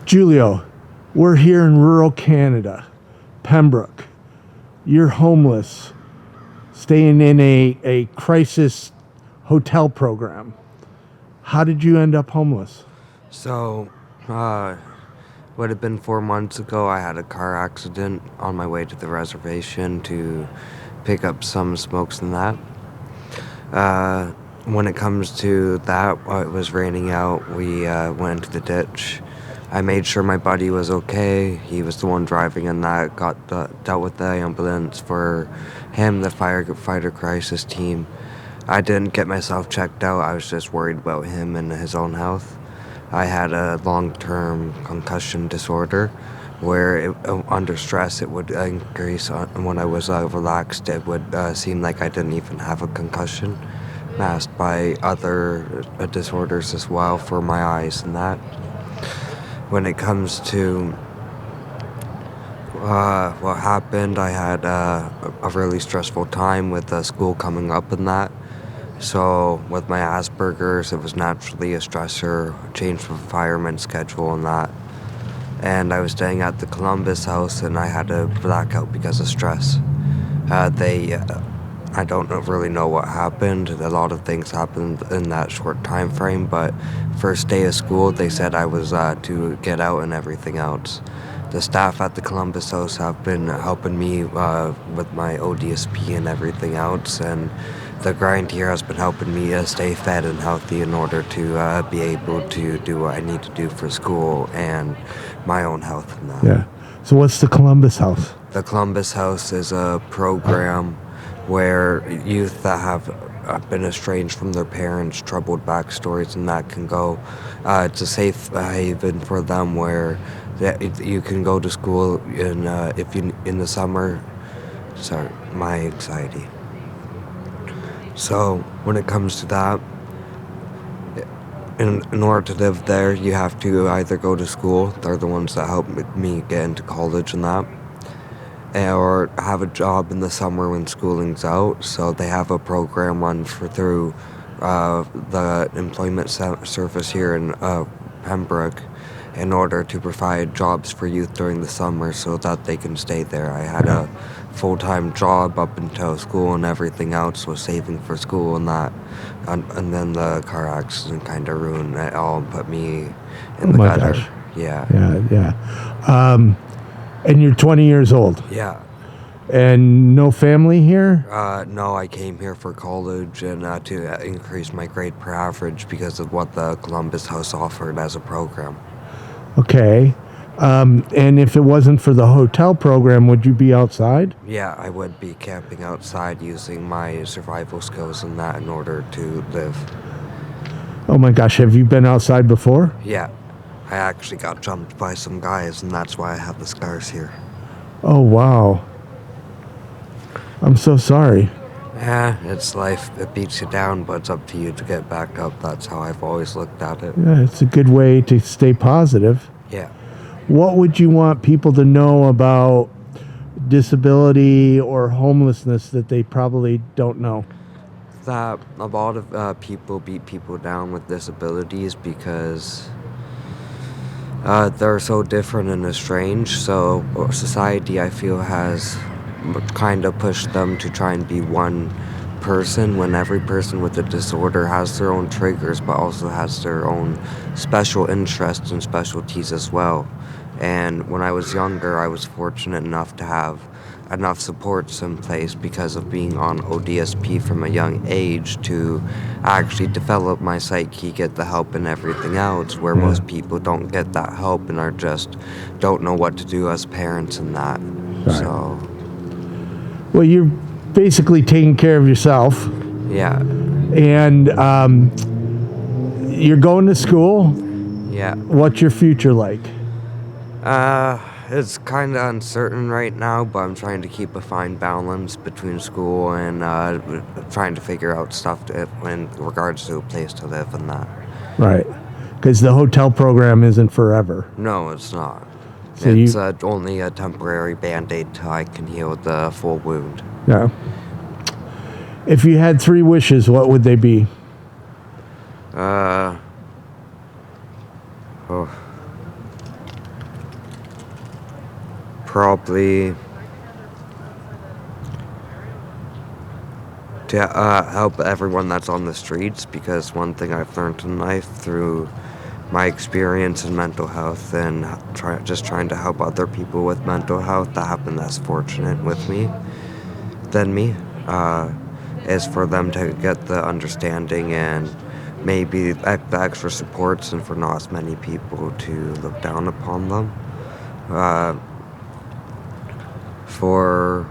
Julio, we're here in rural Canada, Pembroke. You're homeless, staying in a crisis hotel program. How did you end up homeless? So, would have been 4 months ago, I had a car accident on my way to the reservation to pick up some smokes and that. When it comes to that, while it was raining out, we went into the ditch. I made sure my buddy was okay. He was the one driving, and that dealt with the ambulance for him, the firefighter crisis team. I didn't get myself checked out. I was just worried about him and his own health. I had a long-term concussion disorder where under stress it would increase. When I was relaxed, it would seem like I didn't even have a concussion, masked by other disorders as well for my eyes and that. When it comes to what happened, I had a really stressful time with school coming up and that. So with my Asperger's, it was naturally a stressor, change of environment schedule and that. And I was staying at the Columbus house and I had a blackout because of stress. I don't really know what happened. A lot of things happened in that short time frame, but first day of school, they said I was to get out and everything else. The staff at the Columbus house have been helping me with my ODSP and everything else, and the grind here has been helping me stay fed and healthy in order to be able to do what I need to do for school and my own health and that. Yeah. So what's the Columbus House? The Columbus House is a program where youth that have been estranged from their parents, troubled backstories, and that can go. It's a safe haven for them where you can go to school in the summer. Sorry, my anxiety. So when it comes to that, in order to live there, you have to either go to school. They're the ones that helped me get into college and that. Or have a job in the summer when schooling's out. So they have a program run through the employment service here in Pembroke in order to provide jobs for youth during the summer so that they can stay there. I had a full-time job up until school and everything else was saving for school and that. And then the car accident kind of ruined it all and put me in the gutter. Gosh. Yeah. Yeah. And you're 20 years old? Yeah. And no family here? No, I came here for college and to increase my grade per average because of what the Columbus House offered as a program. Okay. And if it wasn't for the hotel program, would you be outside? Yeah, I would be camping outside using my survival skills and that in order to live. Oh my gosh, have you been outside before? Yeah. I actually got jumped by some guys, and that's why I have the scars here. Oh, wow. I'm so sorry. Yeah, it's life. It beats you down, but it's up to you to get back up. That's how I've always looked at it. Yeah, it's a good way to stay positive. Yeah. What would you want people to know about disability or homelessness that they probably don't know? That a lot of people beat people down with disabilities because they're so different and estranged. So society, I feel, has kind of pushed them to try and be one person when every person with a disorder has their own triggers but also has their own special interests and specialties as well. And when I was younger, I was fortunate enough to have enough supports in place because of being on ODSP from a young age to actually develop my psyche, get the help and everything else, where most people don't get that help and are just don't know what to do as parents and that. Right. So, well, you're basically taking care of yourself. Yeah. And you're going to school. Yeah. What's your future like? It's kind of uncertain right now, but I'm trying to keep a fine balance between school and trying to figure out stuff in regards to a place to live and that. Right. Because the hotel program isn't forever. No, it's not. So it's only a temporary Band-Aid till I can heal the full wound. Yeah. If you had 3 wishes, what would they be? Probably to help everyone that's on the streets, because one thing I've learned in life through my experience in mental health and trying to help other people with mental health that have been less fortunate with me than me, is for them to get the understanding and maybe the extra supports, and for not as many people to look down upon them. For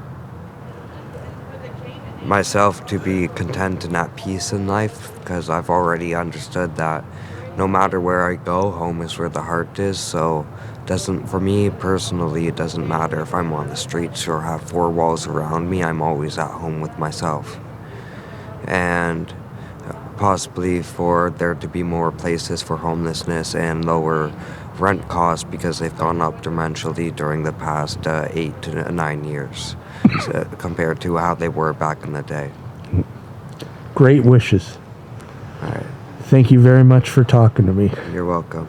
myself to be content and at peace in life, because I've already understood that no matter where I go, home is where the heart is. So doesn't for me personally, it doesn't matter if I'm on the streets or have four walls around me. I'm always at home with myself. And possibly for there to be more places for homelessness and lower rent costs, because they've gone up tremendously during the past 8 to 9 years, compared to how they were back in the day. Great wishes. All right. Thank you very much for talking to me. You're welcome.